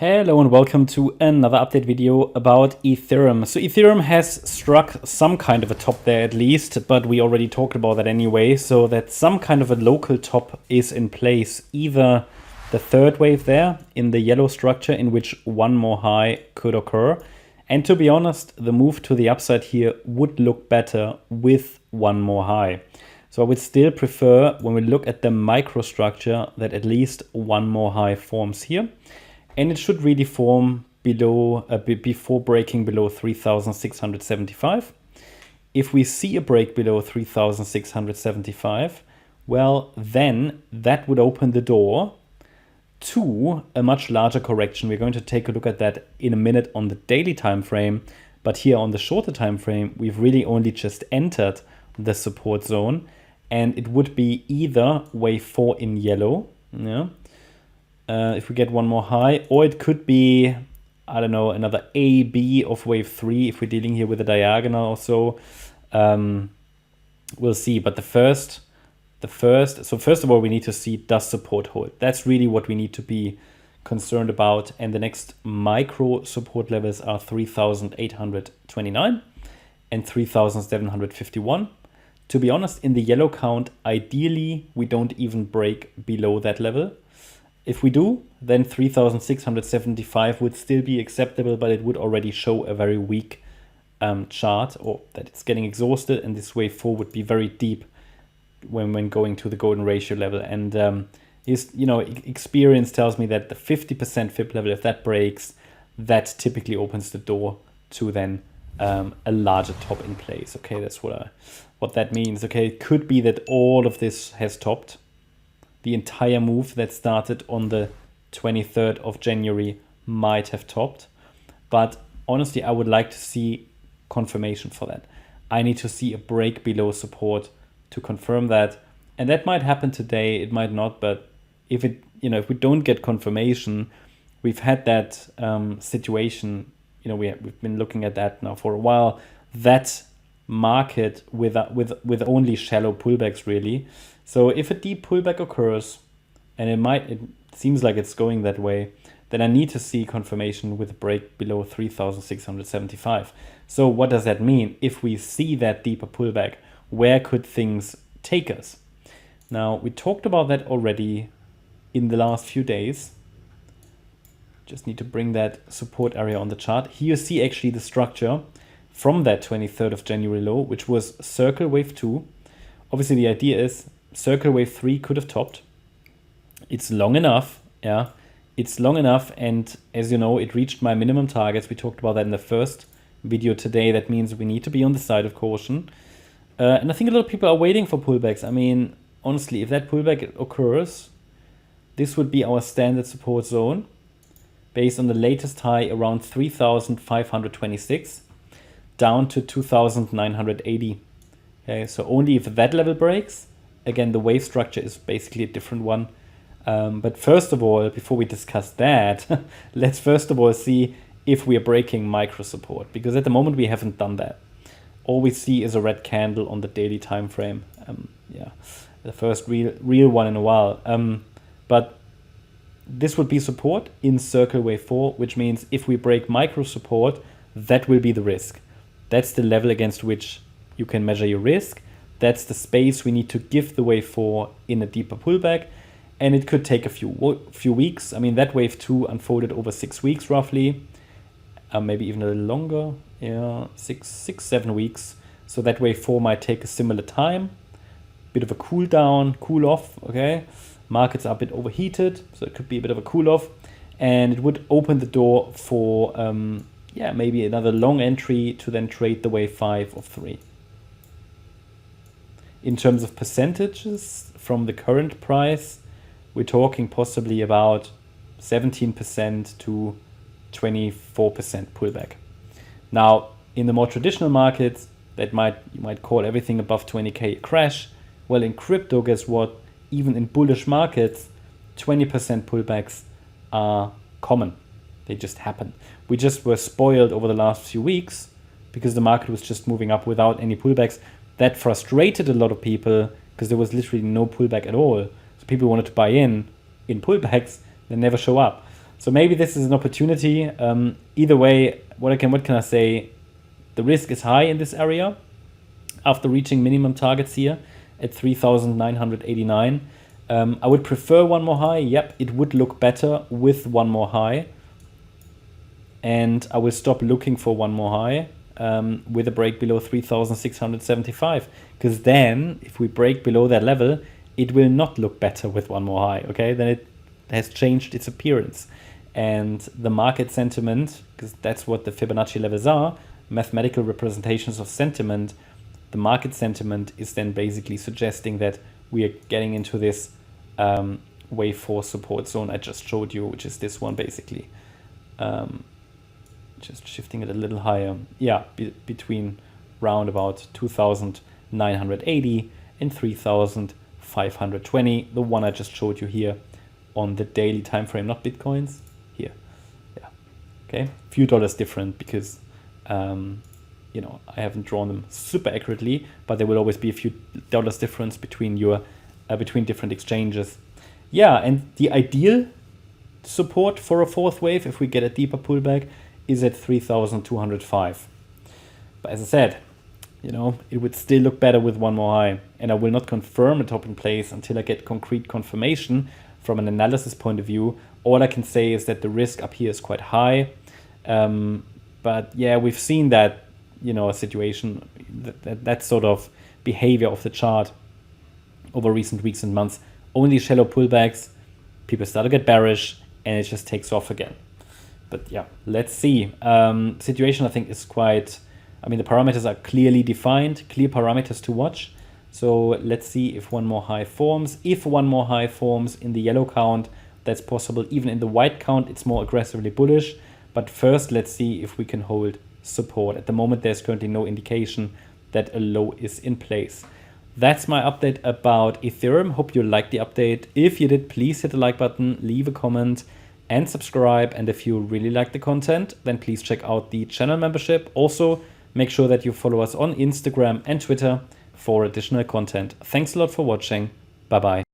Hello and welcome to another update video about Ethereum. So Ethereum has struck some kind of a top there at least, but we already talked about that anyway. So that some kind of a local top is in place, either the third wave there in the yellow structure in which one more high could occur. And to be honest, the move to the upside here would look better with one more high. So I would still prefer, when we look at the microstructure, that at least one more high forms here. And it should really form below before breaking below 3,675. If we see a break below 3,675, well, then that would open the door to a much larger correction. We're going to take a look at that in a minute on the daily time frame. But here on the shorter time frame, we've really only just entered the support zone. And it would be either wave 4 in yellow, yeah, if we get one more high, or it could be, I don't know, another A, B of wave 3 if we're dealing here with a diagonal or so. We'll see. But so first of all, we need to see, does support hold? That's really what we need to be concerned about. And the next micro support levels are 3,829 and 3,751. To be honest, in the yellow count, ideally, we don't even break below that level. If we do, then 3,675 would still be acceptable, but it would already show a very weak chart, or that it's getting exhausted, and this wave 4 would be very deep when going to the golden ratio level. And experience tells me that the 50% fib level, if that breaks, that typically opens the door to then a larger top in place. Okay, that's what that means. Okay, it could be that all of this has topped. The entire move that started on the 23rd of January might have topped. But honestly, I would like to see confirmation for that. I need to see a break below support to confirm that. And that might happen today, it might not. But if we don't get confirmation, we've had that situation, we've been looking at that now for a while, that market with only shallow pullbacks really. So if a deep pullback occurs, and it seems like it's going that way, then I need to see confirmation with a break below 3,675. So what does that mean? If we see that deeper pullback, where could things take us? Now, we talked about that already in the last few days. Just need to bring that support area on the chart. Here you see actually the structure from that 23rd of January low, which was circle wave 2. Obviously, the idea is circle wave 3 could have topped. It's long enough, yeah. It's long enough, and as you know, it reached my minimum targets. We talked about that in the first video today. That means we need to be on the side of caution. And I think a lot of people are waiting for pullbacks. I mean, honestly, if that pullback occurs, this would be our standard support zone based on the latest high around 3,526 down to 2,980. Okay, so only if that level breaks. Again, the wave structure is basically a different one. But first of all, before we discuss that, let's first of all see if we are breaking micro support, because at the moment we haven't done that. All we see is a red candle on the daily time frame. The first real one in a while. But this would be support in circle wave 4, which means if we break micro support, that will be the risk. That's the level against which you can measure your risk. That's the space we need to give the wave 4 in a deeper pullback. And it could take a few weeks. I mean, that wave 2 unfolded over 6 weeks roughly. Maybe even a little longer. Yeah, 7 weeks. So that wave 4 might take a similar time. Bit of a cool down, cool off, okay? Markets are a bit overheated, so it could be a bit of a cool off. And it would open the door for, maybe another long entry to then trade the wave 5 of 3. In terms of percentages from the current price, we're talking possibly about 17% to 24% pullback. Now, in the more traditional markets, you might call everything above 20K a crash. Well, in crypto, guess what? Even in bullish markets, 20% pullbacks are common. They just happen. We just were spoiled over the last few weeks because the market was just moving up without any pullbacks. That frustrated a lot of people because there was literally no pullback at all. So people wanted to buy in pullbacks, they never show up. So maybe this is an opportunity. Either way, what can I say? The risk is high in this area after reaching minimum targets here at 3,989. I would prefer one more high. Yep, it would look better with one more high. And I will stop looking for one more high with a break below 3,675. Because then, if we break below that level, it will not look better with one more high, okay? Then it has changed its appearance. And the market sentiment, because that's what the Fibonacci levels are, mathematical representations of sentiment, the market sentiment is then basically suggesting that we are getting into this wave 4 support zone I just showed you, which is this one basically. Just shifting it a little higher. Yeah, between round about 2,980 and 3,520. The one I just showed you here on the daily time frame, not Bitcoins. Here, yeah, okay. Few dollars different because you know, I haven't drawn them super accurately, but there will always be a few dollars difference between between different exchanges. Yeah, and the ideal support for a fourth wave, if we get a deeper pullback, is at 3,205. But as I said, you know, it would still look better with one more high, and I will not confirm a top in place until I get concrete confirmation from an analysis point of view. All I can say is that the risk up here is quite high. But yeah, we've seen that, you know, a situation, that sort of behavior of the chart over recent weeks and months. Only shallow pullbacks, people start to get bearish, and it just takes off again. But yeah, let's see. Situation, I think, is quite, I mean, the parameters are clearly defined, clear parameters to watch. So let's see if one more high forms. If one more high forms in the yellow count, that's possible. Even in the white count, it's more aggressively bullish. But first, let's see if we can hold support. At the moment, there's currently no indication that a low is in place. That's my update about Ethereum. Hope you liked the update. If you did, please hit the like button, leave a comment, and subscribe. And if you really like the content, then please check out the channel membership. Also, make sure that you follow us on Instagram and Twitter for additional content. Thanks a lot for watching. Bye-bye.